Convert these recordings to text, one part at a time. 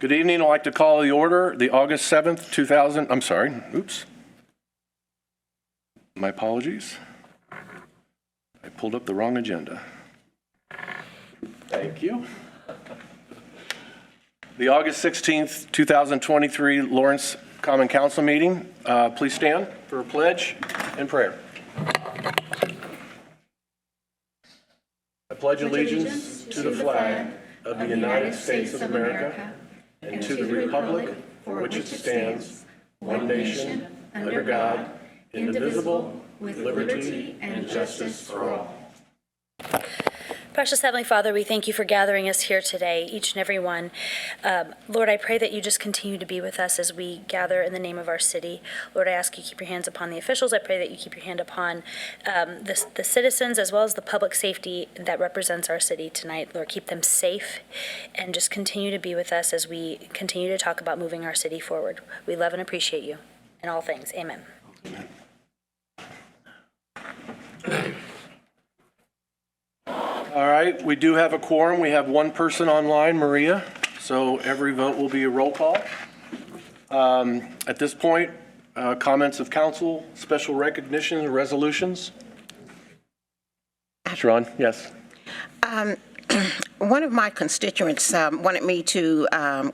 Good evening. I'd like to call the order the August 7th, 2000, I'm sorry, oops. My apologies. I pulled up the wrong agenda. Thank you. The August 16th, 2023 Lawrence Common Council meeting. Please stand for a pledge and prayer. I pledge allegiance to the flag of the United States of America and to the republic for which it stands, one nation, under God, indivisible, with liberty and justice for all. Precious Heavenly Father, we thank you for gathering us here today, each and every one. Lord, I pray that you just continue to be with us as we gather in the name of our city. Lord, I ask you keep your hands upon the officials. I pray that you keep your hand upon the citizens as well as the public safety that represents our city tonight. Lord, keep them safe and just continue to be with us as we continue to talk about moving our city forward. We love and appreciate you in all things. Amen. Amen. All right, we do have a quorum. We have one person online, Maria, so every vote will be a roll call. At this point, comments of council, special recognition, resolutions? Sharon, yes. One of my constituents wanted me to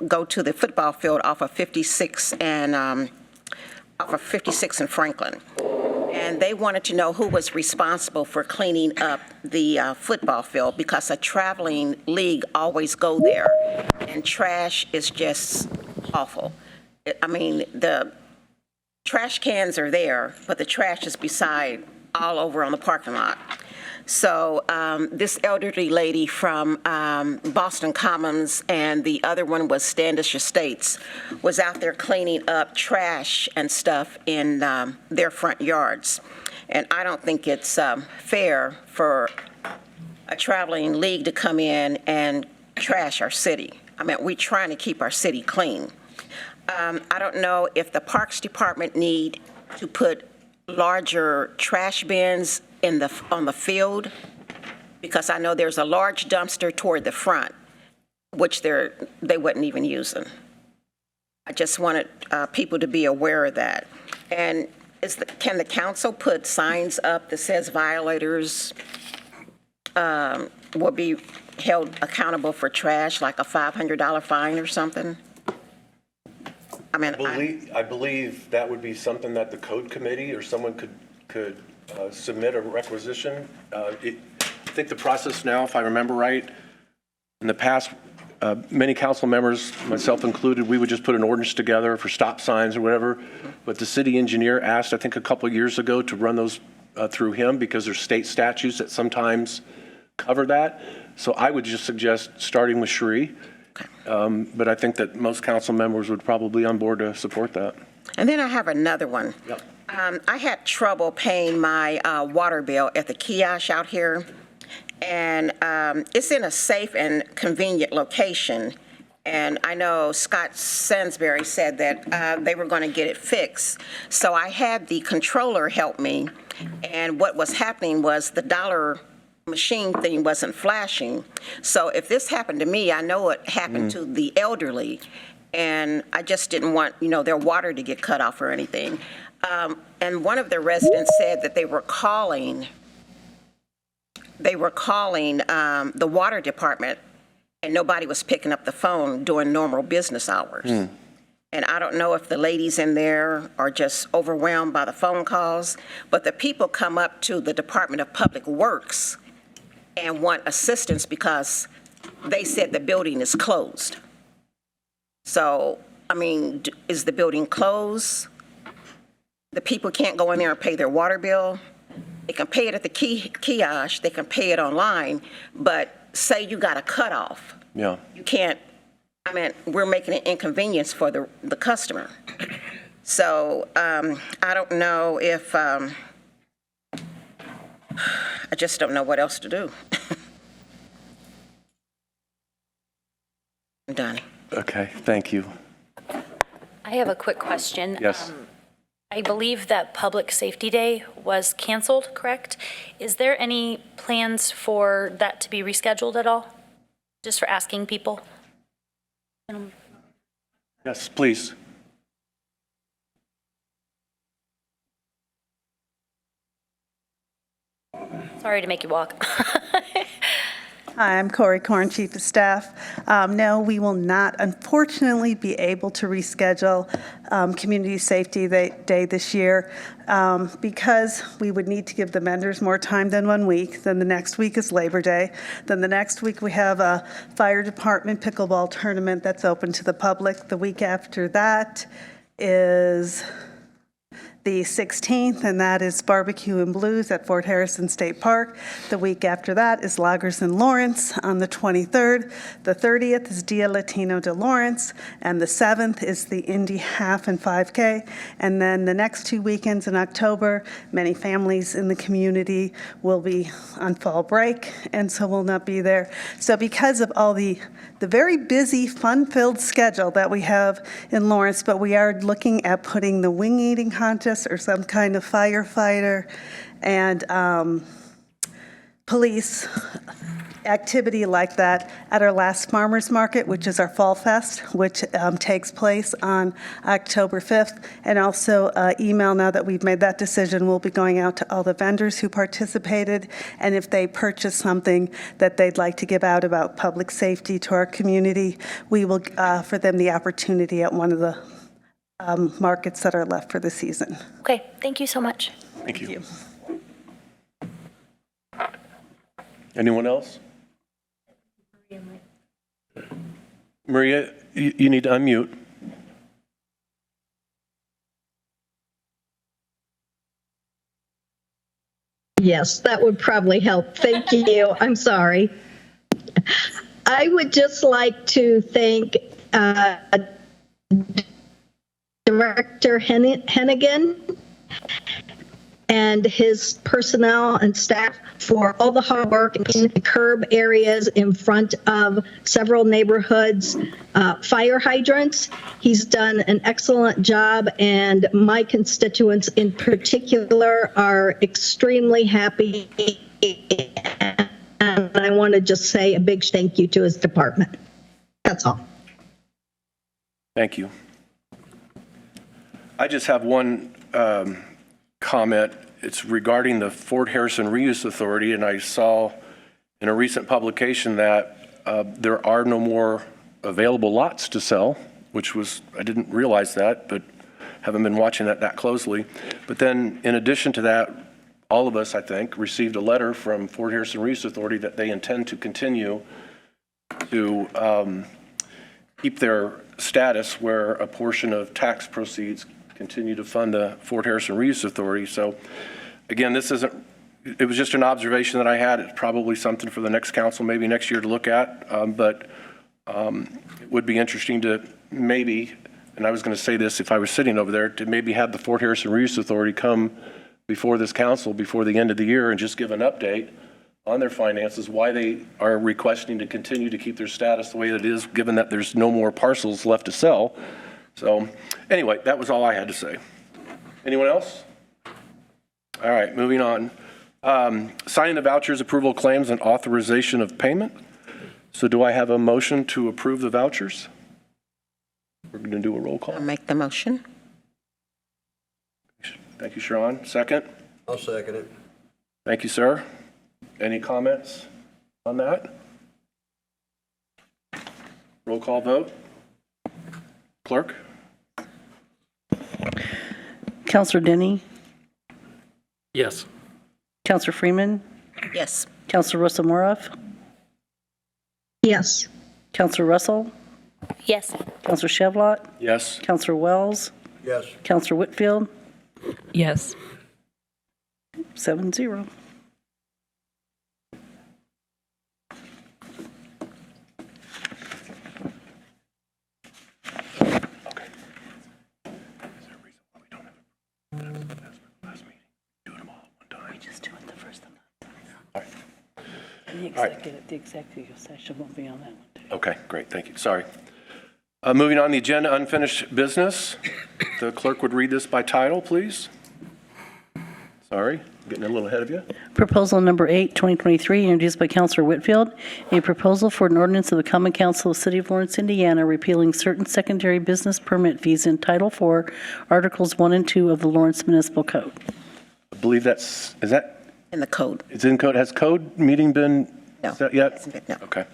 go to the football field off of 56 and Franklin. And they wanted to know who was responsible for cleaning up the football field because a traveling league always go there, and trash is just awful. I mean, the trash cans are there, but the trash is beside all over on the parking lot. So this elderly lady from Boston Commons and the other one was Standish Estates was out there cleaning up trash and stuff in their front yards. And I don't think it's fair for a traveling league to come in and trash our city. I mean, we're trying to keep our city clean. I don't know if the Parks Department need to put larger trash bins on the field, because I know there's a large dumpster toward the front, which they wasn't even using. I just wanted people to be aware of that. And can the council put signs up that says violators will be held accountable for trash, like a $500 fine or something? I mean, I believe that would be something that the code committee or someone could submit a requisition. I think the process now, if I remember right, in the past, many council members, myself included, we would just put an ordinance together for stop signs or whatever. But the city engineer asked, I think a couple of years ago, to run those through him because there's state statutes that sometimes cover that. So I would just suggest starting with Sheree. But I think that most council members would probably be on board to support that. And then I have another one. Yep. I had trouble paying my water bill at the kiosk out here, and it's in a safe and convenient location. And I know Scott Sansbury said that they were going to get it fixed. So I had the controller help me, and what was happening was the dollar machine thing wasn't flashing. So if this happened to me, I know it happened to the elderly, and I just didn't want, their water to get cut off or anything. And one of the residents said that they were calling the water department, and nobody was picking up the phone during normal business hours. And I don't know if the ladies in there are just overwhelmed by the phone calls, but the people come up to the Department of Public Works and want assistance because they said the building is closed. So, I mean, is the building closed? The people can't go in there and pay their water bill. They can pay it at the kiosk, they can pay it online, but say you got a cutoff. Yeah. You can't, we're making an inconvenience for the customer. So I don't know if, I just don't know what else to do. I'm done. Okay, thank you. I have a quick question. Yes. I believe that Public Safety Day was canceled, correct? Is there any plans for that to be rescheduled at all? Just for asking people? Yes, please. Sorry to make you walk. Hi, I'm Corey Korn, Chief of Staff. No, we will not, unfortunately, be able to reschedule Community Safety Day this year because we would need to give the vendors more time than 1 week. Then the next week is Labor Day. Then the next week we have a fire department pickleball tournament that's open to the public. The week after that is the 16th, and that is Barbecue and Blues at Fort Harrison State Park. The week after that is Loggers in Lawrence on the 23rd. The 30th is Dia Latino de Lawrence, and the 7th is the Indy Half and 5K. And then the next 2 weekends in October, many families in the community will be on fall break, and so will not be there. So because of all the very busy, fun-filled schedule that we have in Lawrence, but we are looking at putting the wing eating contest or some kind of firefighter and police activity like that at our last farmers market, which is our Fall Fest, which takes place on October 5th. And also email, now that we've made that decision, will be going out to all the vendors who participated, and if they purchase something that they'd like to give out about public safety to our community, we will offer them the opportunity at one of the markets that are left for the season. Okay, thank you so much. Thank you. Anyone else? Maria, you need to unmute. Yes, that would probably help. Thank you. I'm sorry. I would just like to thank Director Hennigan and his personnel and staff for all the hard work in the curb areas in front of several neighborhoods, fire hydrants. He's done an excellent job, and my constituents in particular are extremely happy. And I want to just say a big thank you to his department. That's all. Thank you. I just have one comment. It's regarding the Fort Harrison Reuse Authority, and I saw in a recent publication that there are no more available lots to sell, which was, I didn't realize that, but haven't been watching that closely. But then in addition to that, all of us, I think, received a letter from Fort Harrison Reuse Authority that they intend to continue to keep their status where a portion of tax proceeds continue to fund the Fort Harrison Reuse Authority. So again, it was just an observation that I had. It's probably something for the next council, maybe next year, to look at, but it would be interesting to maybe, and I was going to say this if I was sitting over there, to maybe have the Fort Harrison Reuse Authority come before this council before the end of the year and just give an update on their finances, why they are requesting to continue to keep their status the way it is, given that there's no more parcels left to sell. So anyway, that was all I had to say. Anyone else? All right, moving on. Signing the vouchers, approval of claims, and authorization of payment. So do I have a motion to approve the vouchers? We're going to do a roll call. I'll make the motion. Thank you, Sharon. Second? I'll second it. Thank you, sir. Any comments on that? Roll call vote. Clerk? Counselor Denny, Yes. Counselor Freeman, Yes. Counselor Russell-Moroff, Yes. Counselor Russell, Yes. Counselor Chevlot, Yes. Counselor Wells, Yes. Counselor Whitfield, Yes. 7-0. Just do it the first time. All right. And the executive session won't be on that one, too. Okay, great, thank you, sorry. Moving on the agenda, unfinished business. The clerk would read this by title, please. Sorry. getting a little ahead of you. Proposal number 8, 2023, introduced by Councilor Whitfield, a proposal for an ordinance of the Common Council of the City of Lawrence, Indiana, repealing certain secondary business permit fees in Title IV, Articles 1 and 2 of the Lawrence Municipal Code. I believe is that, In the code. it's in code. Has code meeting been No. set yet? No. Okay.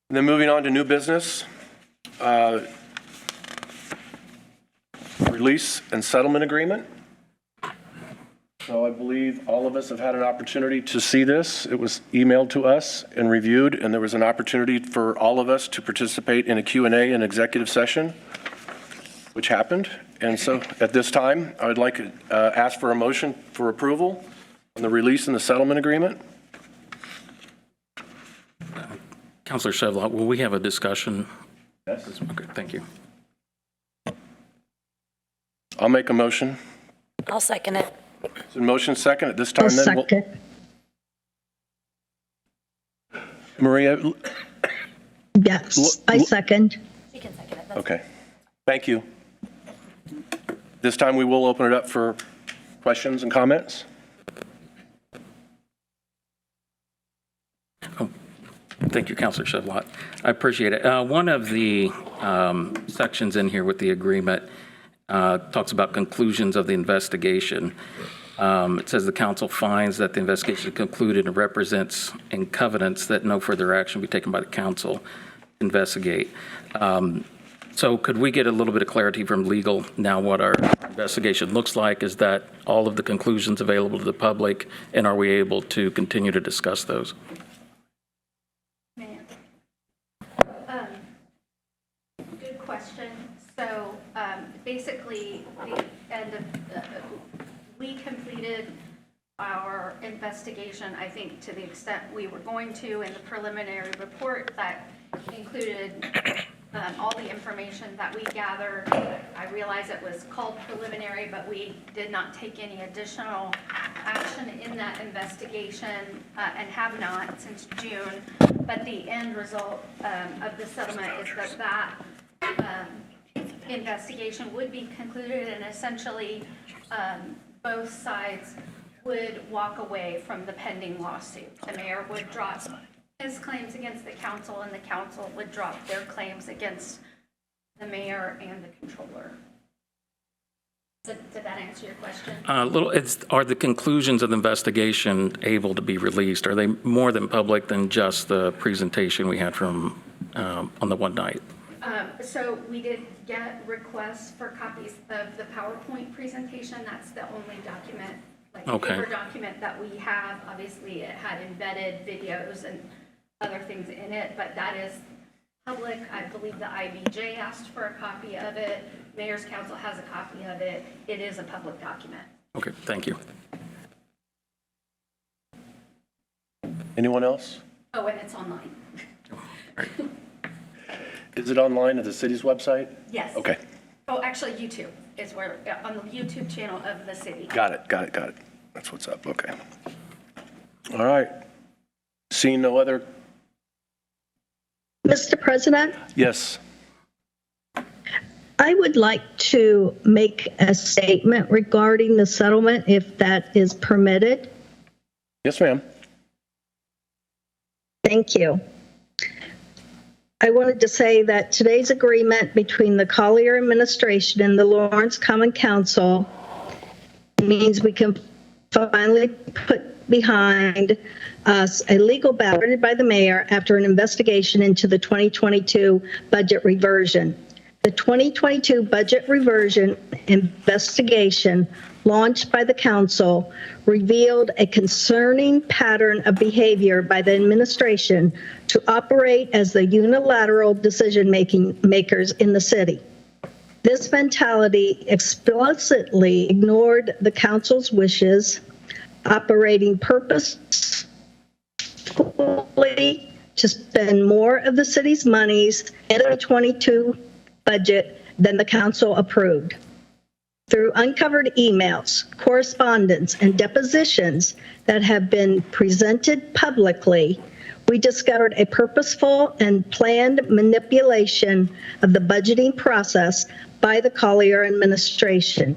And then moving on to new business. Release and settlement agreement. So I believe all of us have had an opportunity to see this. It was emailed to us and reviewed, and there was an opportunity for all of us to participate in a Q&A and executive session, which happened. And so at this time, I would like to ask for a motion for approval on the release and the settlement agreement. Counselor Shevlin, will we have a discussion? Yes. Okay, thank you. I'll make a motion. I'll second it. So motion second at this time. I'll Then we'll- second. Maria, Yes, I second. You can second it. That's okay. Thank you. This time we will open it up for questions and comments. Thank you, Counselor Shevlin. I appreciate it. One of the sections in here with the agreement talks about conclusions of the investigation. It says the council finds that the investigation concluded and represents in covenants that no further action be taken by the council to investigate. So could we get a little bit of clarity from legal now what our investigation looks like? Is that all of the conclusions available to the public, and are we able to continue to discuss those? Good question. So basically, we completed our investigation, I think, to the extent we were going to, in the preliminary report that included all the information that we gathered. I realize it was called preliminary, but we did not take any additional action in that investigation and have not since June. But the end result of the settlement is that investigation would be concluded, and essentially both sides would walk away from the pending lawsuit. The mayor would drop his claims against the council, and the council would drop their claims against the mayor and the controller. Did that answer your question? Are the conclusions of the investigation able to be released? Are they more than public than just the presentation we had from on the one night? So we did get requests for copies of the PowerPoint presentation. That's the only document, like Okay. paper document that we have. Obviously, it had embedded videos and other things in it, but that is public. I believe the IBJ asked for a copy of it. Mayor's Council has a copy of it. It is a public document. Okay, thank you. Anyone else? Oh, and it's online. Is it online at the city's website? Yes. Okay. Oh, actually, YouTube is where, on the YouTube channel of the city. Got it. That's what's up. Okay. All right. Seeing no other, Mr. President, yes. I would like to make a statement regarding the settlement, if that is permitted. Yes, ma'am. Thank you. I wanted to say that today's agreement between the Collier administration and the Lawrence Common Council means we can finally put behind us a legal battle by the mayor after an investigation into the 2022 budget reversion. The 2022 budget reversion investigation launched by the council revealed a concerning pattern of behavior by the administration to operate as the unilateral decision-makers in the city. This mentality explicitly ignored the council's wishes, operating purposefully to spend more of the city's monies in the 2022 budget than the council approved. Through uncovered emails, correspondence, and depositions that have been presented publicly, we discovered a purposeful and planned manipulation of the budgeting process by the Collier administration.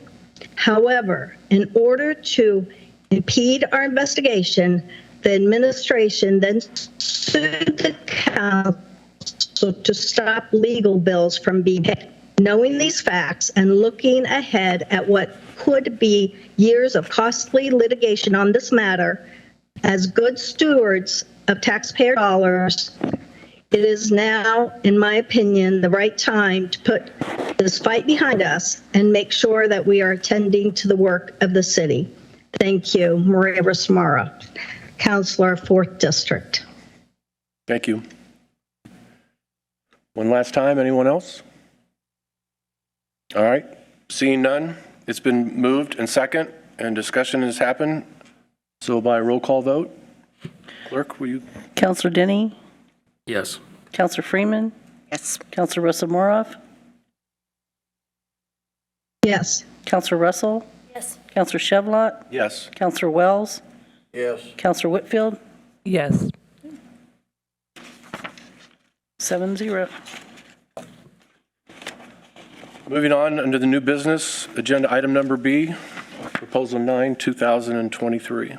However, in order to impede our investigation, the administration then sued the council to stop legal bills from being paid. Knowing these facts and looking ahead at what could be years of costly litigation on this matter, as good stewards of taxpayer dollars, it is now, in my opinion, the right time to put this fight behind us and make sure that we are attending to the work of the city. Thank you, Maria Rismara, Councilor, 4th District. Thank you. One last time, anyone else? All right, seeing none, it's been moved and second, and discussion has happened. So by roll call vote, clerk, will you? Counselor Denny? Yes. Counselor Freeman? Yes. Counselor Russell Moroff? Yes. Counselor Russell? Yes. Counselor Chevlot? Yes. Counselor Wells? Yes. Counselor Whitfield? Yes. 7-0. Moving on, under the new business, agenda item number B, proposal 9, 2023.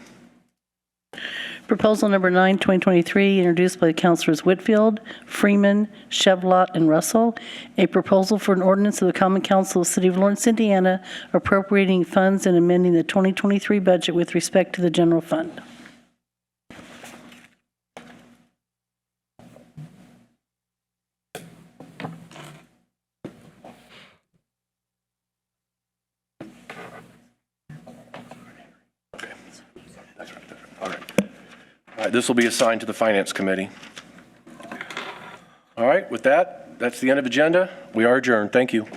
Proposal number 9, 2023, introduced by Councilors Whitfield, Freeman, Chevlot, and Russell. A proposal for an ordinance of the Common Council of the City of Lawrence, Indiana, appropriating funds and amending the 2023 budget with respect to the general fund. All right, this will be assigned to the Finance Committee. All right, with that, that's the end of agenda. We are adjourned. Thank you.